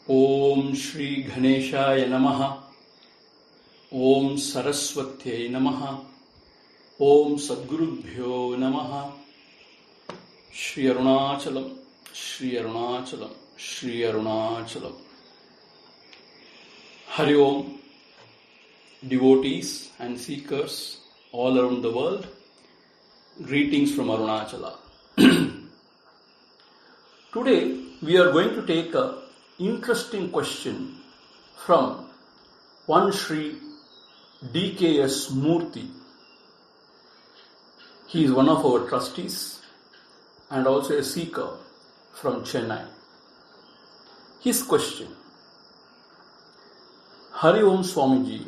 Om Shri Ganeshaya Namaha. Om Saraswatyai Namaha. Om Sadgurubhyo Namaha. Shri Arunachalam, Shri Arunachalam, Shri Arunachalam. Hari Om, devotees and seekers all around the world. Greetings from Arunachala. Today we are going to take a interesting question from one Sri D.K.S. Murthy. He is one of our trustees and also a seeker from Chennai. His question: Hari Om Swamiji,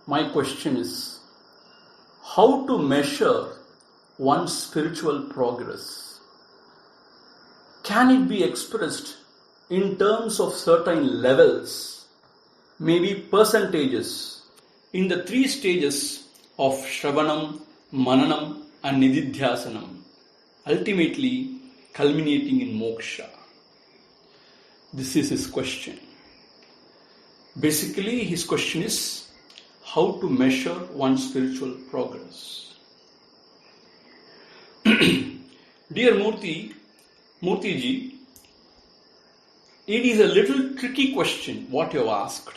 my question is, how to measure one's spiritual progress? Can it be expressed in terms of certain levels, maybe percentages, in the 3 stages of Shravanam, Mananam and Nididhyasanam, ultimately culminating in moksha? This is his question. Basically, his question is how to measure one's spiritual progress. Dear Murthy ji, it is a little tricky question what you have asked.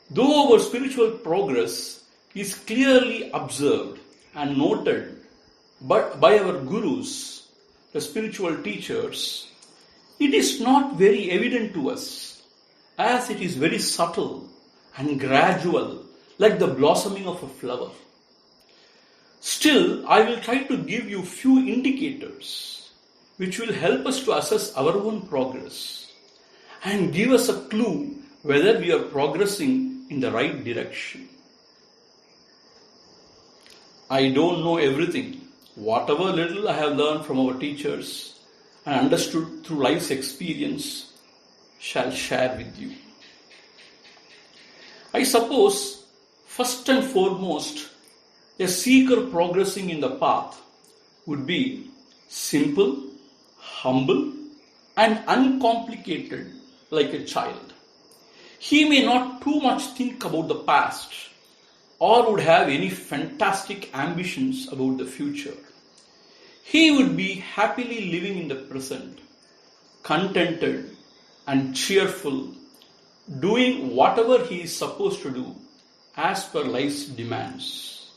Though our spiritual progress is clearly observed and noted but by our gurus, the spiritual teachers, it is not very evident to us, as it is very subtle and gradual, like the blossoming of a flower. Still, I will try to give you few indicators which will help us to assess our own progress and give us a clue whether we are progressing in the right direction. I don't know everything. Whatever little I have learned from our teachers and understood through life's experience shall share with you. I suppose, first and foremost, a seeker progressing in the path would be simple, humble and uncomplicated like a child. He may not too much think about the past or would have any fantastic ambitions about the future. He would be happily living in the present, contented and cheerful, doing whatever he is supposed to do as per life's demands.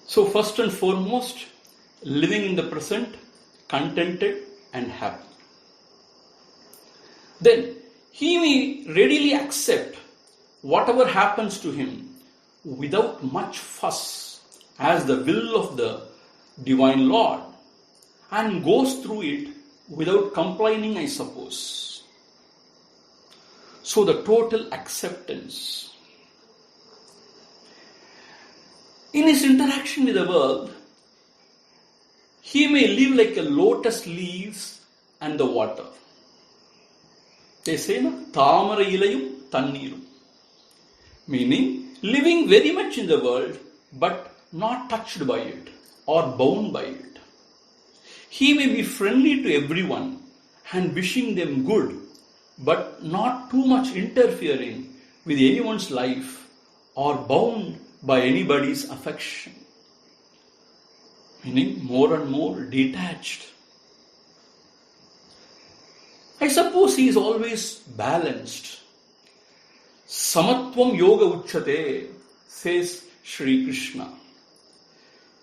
So first and foremost, living in the present, contented and happy. Then he may readily accept whatever happens to him without much fuss as the will of the Divine Lord, and goes through it without complaining, I suppose. So the total acceptance. In his interaction with the world, he may live like a lotus leaves and the water. They say, Tamara ilayum tannirum. Meaning, living very much in the world, but not touched by it or bound by it. He may be friendly to everyone and wishing them good, but not too much interfering with anyone's life or bound by anybody's affection. Meaning more and more detached. I suppose he is always balanced. Samatvam yoga uchyate, says Sri Krishna.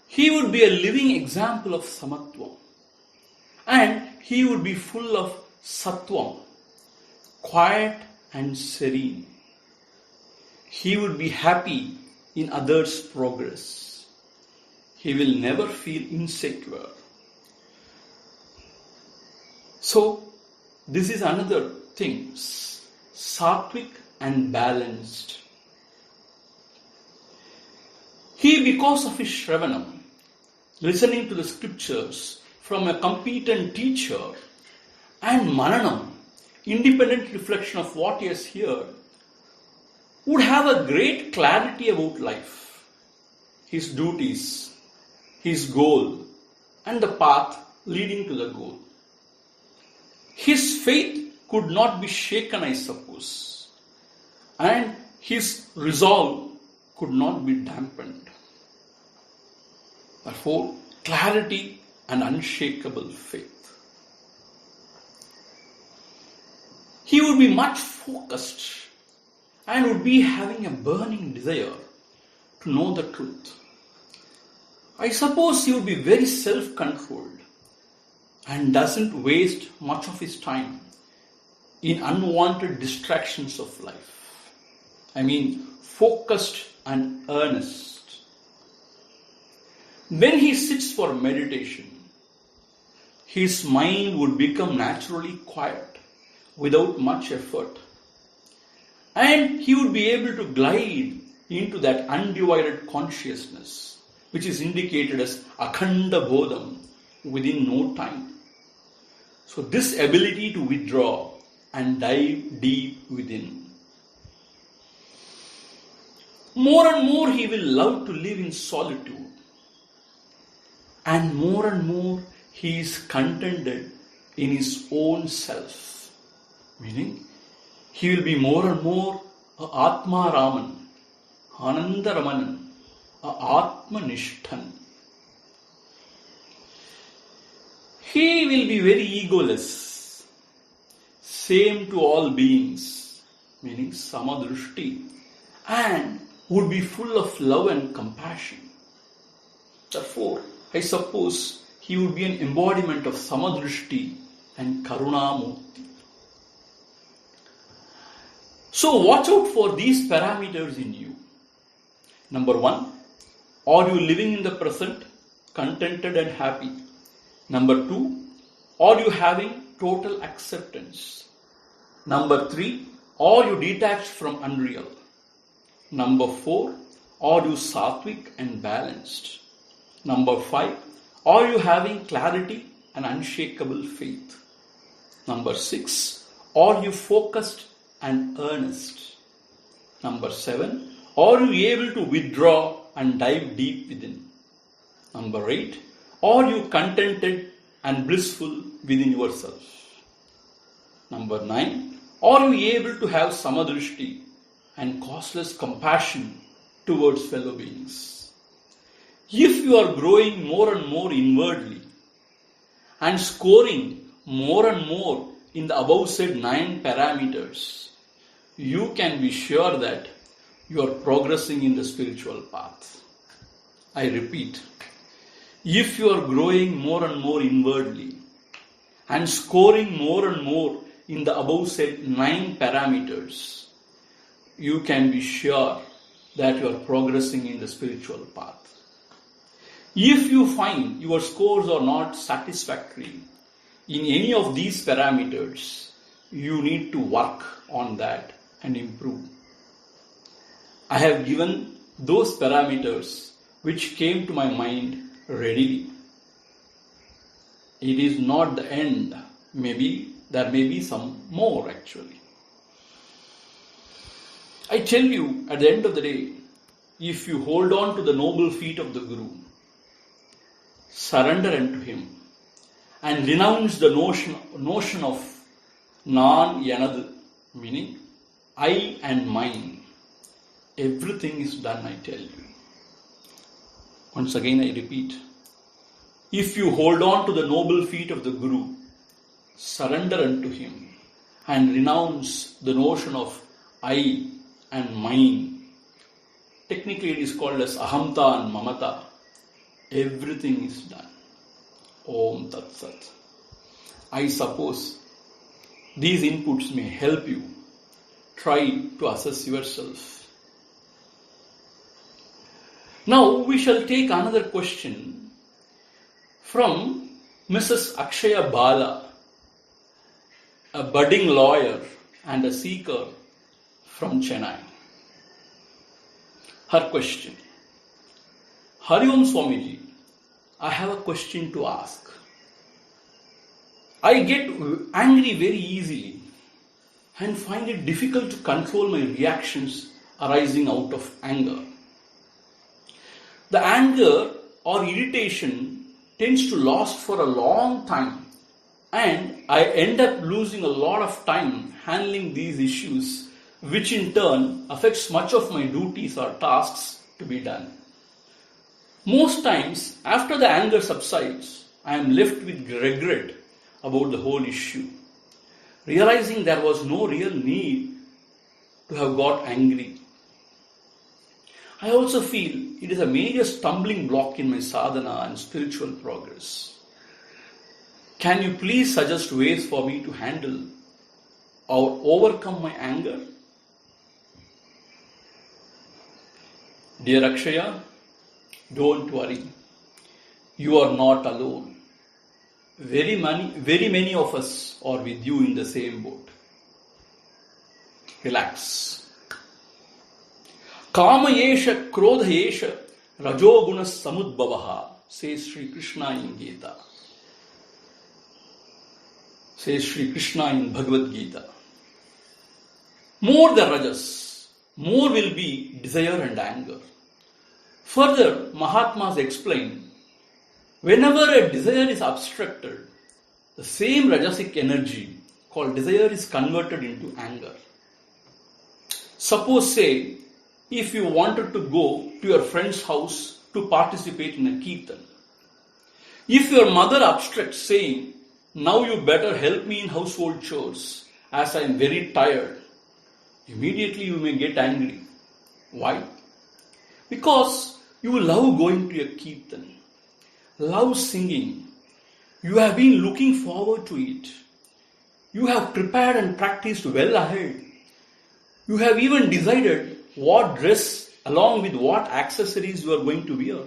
He would be a living example of samatvam. And he would be full of sattvam, quiet and serene. He would be happy in others' progress. He will never feel insecure. So, this is another thing, sattvic and balanced. He, because of his Shravanam, listening to the scriptures from a competent teacher, and Mananam, independent reflection of what he has heard, would have a great clarity about life, his duties, his goal, and the path leading to the goal. His faith could not be shaken, I suppose, and his resolve could not be dampened. Therefore, clarity and unshakable faith. He would be much focused and would be having a burning desire to know the truth. I suppose he would be very self-controlled and doesn't waste much of his time in unwanted distractions of life. I mean, focused and earnest. When he sits for meditation, his mind would become naturally quiet without much effort, and he would be able to glide into that undivided consciousness, which is indicated as akhanda bodham, within no time. So this ability to withdraw and dive deep within. More and more he will love to live in solitude, and more he is contented in his own self. Meaning, he will be more and more a Atma Raman, Ananda Ramanan, a Atma Nishthan. He will be very egoless, same to all beings, meaning Samadrushti, and would be full of love and compassion. Therefore, I suppose he would be an embodiment of Samadrushti and Karunamurti. So watch out for these parameters in you. Number 1, are you living in the present, contented and happy? Number 2, are you having total acceptance? Number 3, are you detached from unreal? Number 4, are you sattvic and balanced? Number 5, are you having clarity and unshakable faith? Number 6, are you focused and earnest? Number 7, are you able to withdraw and dive deep within? Number 8, are you contented and blissful within yourself? Number 9, are you able to have samadrishti and causeless compassion towards fellow beings? If you are growing more and more inwardly and scoring more and more in the above said 9 parameters, you can be sure that you are progressing in the spiritual path. I repeat, if you are growing more and more inwardly and scoring more and more in the above said 9 parameters, you can be sure that you are progressing in the spiritual path. If you find your scores are not satisfactory in any of these parameters, you need to work on that and improve. I have given those parameters which came to my mind readily. It is not the end. Maybe there may be some more actually. I tell you, at the end of the day, if you hold on to the noble feet of the Guru, surrender unto him, and renounce the notion of nan yanadu, meaning I and mine, everything is done, I tell you. Once again I repeat, if you hold on to the noble feet of the Guru, surrender unto him, and renounce the notion of I and mine, technically it is called as ahamta and mamata, everything is done. Om Tat Sat. I suppose these inputs may help you try to assess yourself. Now we shall take another question from Mrs. Akshaya Bala, a budding lawyer and a seeker from Chennai. Her question: Hari Om Swamiji, I have a question to ask. I get angry very easily and find it difficult to control my reactions arising out of anger. The anger or irritation tends to last for a long time And I end up losing a lot of time handling these issues, which in turn affects much of my duties or tasks to be done. Most times, after the anger subsides, I am left with regret about the whole issue, realizing there was no real need to have got angry. I also feel it is a major stumbling block in my sadhana and spiritual progress. Can you please suggest ways for me to handle or overcome my anger? Dear Akshaya, don't worry. You are not alone. Very many of us are with you in the same boat. Relax. Kama yesha krodha yesha rajoguna samudbhavaha, says Sri Krishna in Gita. Says Sri Krishna in Bhagavad Gita. More the rajas, more will be desire and anger. Further, Mahatmas explain, whenever a desire is obstructed, the same rajasic energy called desire is converted into anger. Suppose, say, if you wanted to go to your friend's house to participate in a kirtan. If your mother obstructs saying, now you better help me in household chores as I am very tired, immediately you may get angry. Why? Because you love going to a kirtan, love singing. You have been looking forward to it. You have prepared and practiced well ahead. You have even decided what dress along with what accessories you are going to wear.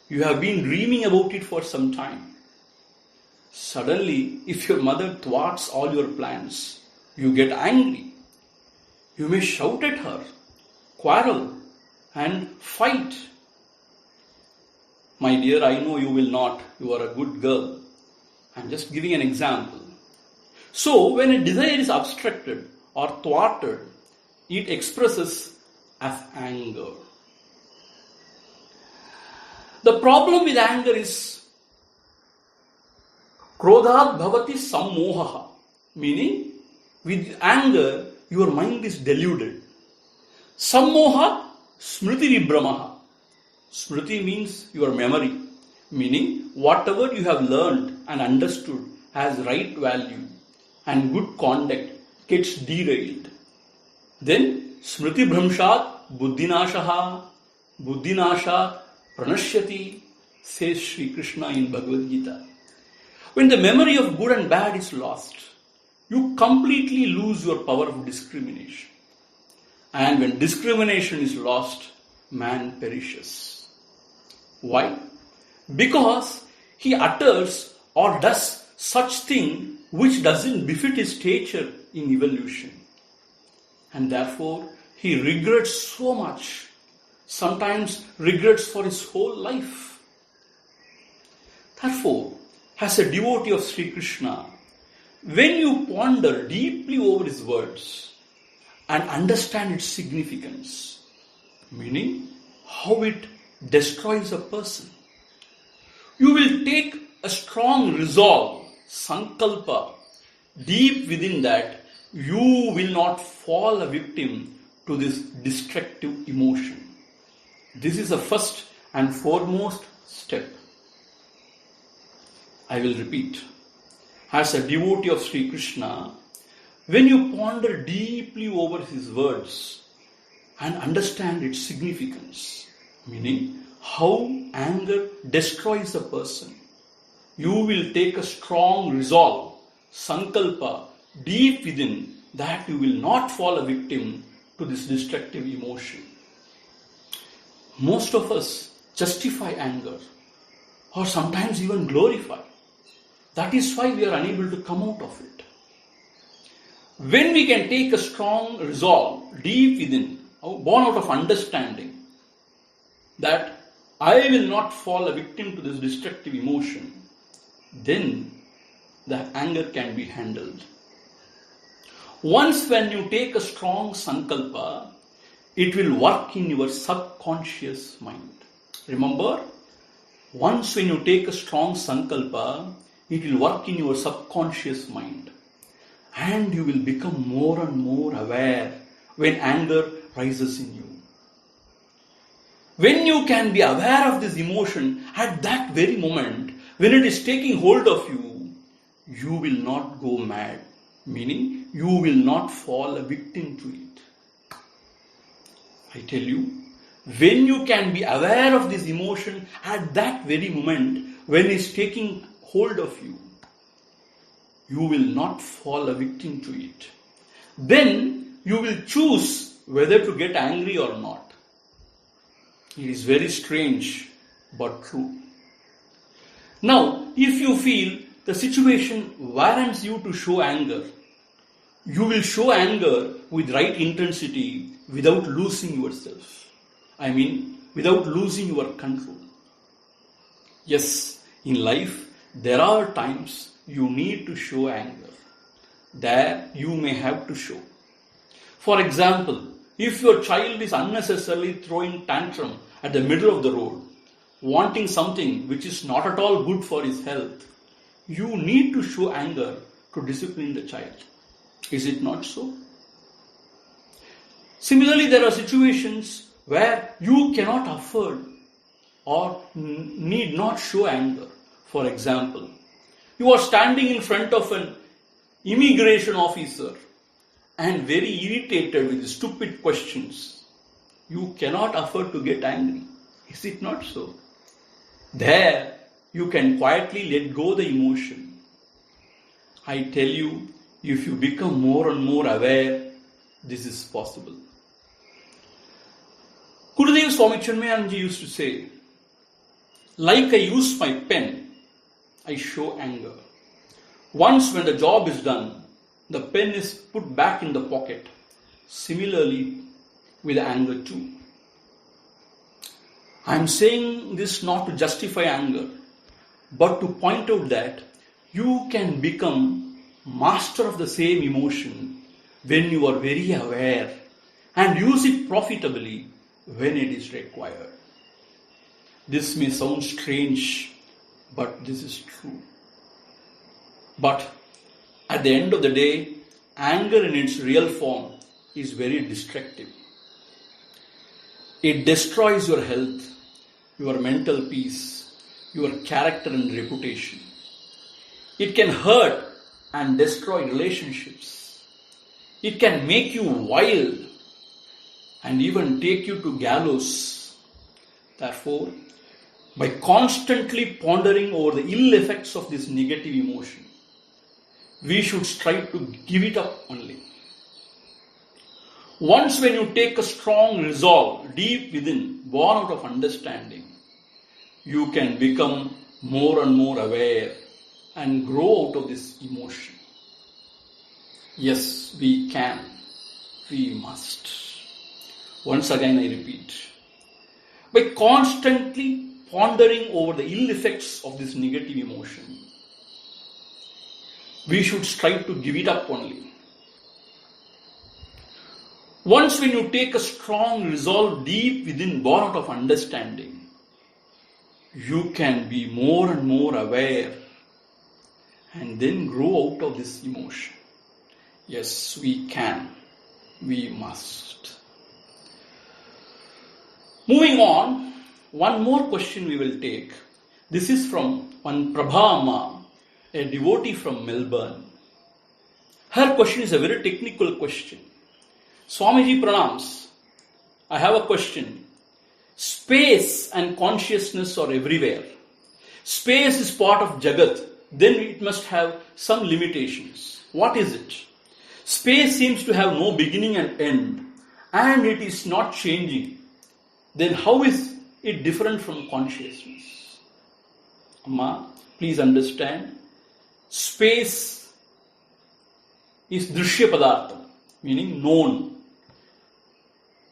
You have been dreaming about it for some time. Suddenly, if your mother thwarts all your plans, you get angry. You may shout at her, quarrel, and fight. My dear, I know you will not. You are a good girl. I am just giving an example. So, when a desire is obstructed or thwarted, it expresses as anger. The problem with anger is krodhat bhavati sammohaha, meaning with anger your mind is deluded. Sammoha smriti vibramaha. Smriti means your memory, meaning whatever you have learned and understood has right value and good conduct gets derailed. Then smriti bhramshat buddhinashaha, buddhinashat pranashyati, says Sri Krishna in Bhagavad Gita. When the memory of good and bad is lost, you completely lose your power of discrimination. And when discrimination is lost, man perishes. Why? Because he utters or does such thing which doesn't befit his stature in evolution. And therefore, he regrets so much, sometimes regrets for his whole life. Therefore, as a devotee of Sri Krishna, when you ponder deeply over his words and understand its significance, meaning how it destroys a person, you will take a strong resolve, sankalpa, deep within that you will not fall a victim to this destructive emotion. This is the first and foremost step. I will repeat. As a devotee of Sri Krishna, when you ponder deeply over his words and understand its significance, meaning how anger destroys a person, you will take a strong resolve, sankalpa, deep within that you will not fall a victim to this destructive emotion. Most of us justify anger or sometimes even glorify. That is why we are unable to come out of it. When we can take a strong resolve deep within, born out of understanding, that I will not fall a victim to this destructive emotion, then the anger can be handled. Once when you take a strong sankalpa, it will work in your subconscious mind. Remember, once when you take a strong sankalpa, it will work in your subconscious mind. And you will become more and more aware when anger rises in you. When you can be aware of this emotion at that very moment, when it is taking hold of you, you will not go mad. Meaning, you will not fall a victim to it. I tell you, when you can be aware of this emotion at that very moment, when it's taking hold of you, you will not fall a victim to it. Then you will choose whether to get angry or not. It is very strange but true. Now, if you feel the situation warrants you to show anger, you will show anger with right intensity without losing yourself. Without losing your control. Yes, in life, there are times you need to show anger. There you may have to show. For example, if your child is unnecessarily throwing tantrum at the middle of the road, wanting something which is not at all good for his health, you need to show anger to discipline the child. Is it not so? Similarly, there are situations where you cannot afford or need not show anger. For example, you are standing in front of an immigration officer and very irritated with stupid questions. You cannot afford to get angry. Is it not so? There, you can quietly let go the emotion. I tell you, if you become more and more aware, this is possible. Gurudev Swami Chinmayananji used to say, like I use my pen, I show anger. Once when the job is done, the pen is put back in the pocket. Similarly, with anger too. I am saying this not to justify anger, but to point out that you can become master of the same emotion when you are very aware and use it profitably when it is required. This may sound strange, but this is true. But at the end of the day, anger in its real form is very destructive. It destroys your health, your mental peace, your character and reputation. It can hurt and destroy relationships. It can make you wild and even take you to gallows. Therefore, by constantly pondering over the ill effects of this negative emotion, we should strive to give it up only. Once when you take a strong resolve deep within, born out of understanding, you can become more and more aware and grow out of this emotion. Yes, we can. We must. Once again I repeat. By constantly pondering over the ill effects of this negative emotion, we should strive to give it up only. Once when you take a strong resolve deep within, born out of understanding, you can be more and more aware and then grow out of this emotion. Yes, we can. We must. Moving on, one more question we will take. This is from one Prabha Amma, a devotee from Melbourne. Her question is a very technical question. Swamiji pranams. I have a question. Space and consciousness are everywhere. Space is part of Jagat. Then it must have some limitations. What is it? Space seems to have no beginning and end, and it is not changing. Then how is it different from consciousness? Amma, please understand. Space is drishya padartha, meaning known.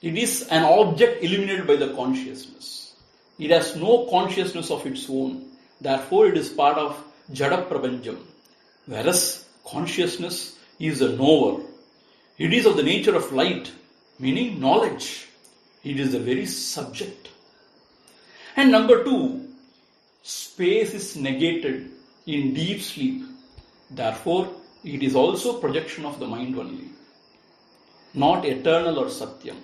It is an object illuminated by the consciousness. It has no consciousness of its own. Therefore, it is part of Jada Prapanjam. Whereas consciousness is a knower. It is of the nature of light, meaning knowledge. It is the very subject. And number two, space is negated in deep sleep. Therefore, it is also projection of the mind only, not eternal or satyam.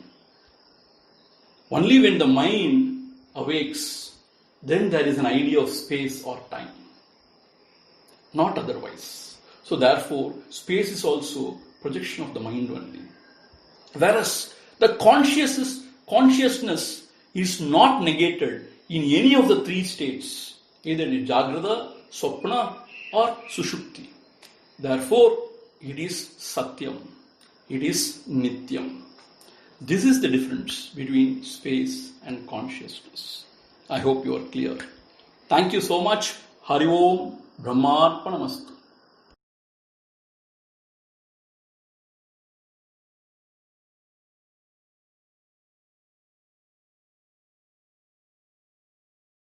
Only when the mind awakes, then there is an idea of space or time, not otherwise. So therefore, space is also projection of the mind only. Whereas the consciousness is not negated in any of the three states, either in Jagrata, Swapna or Sushupti. Therefore, it is Satyam, it is Nityam. This is the difference between space and consciousness. I hope you are clear. Thank you so much. Hari Om Brahmarpanamastu.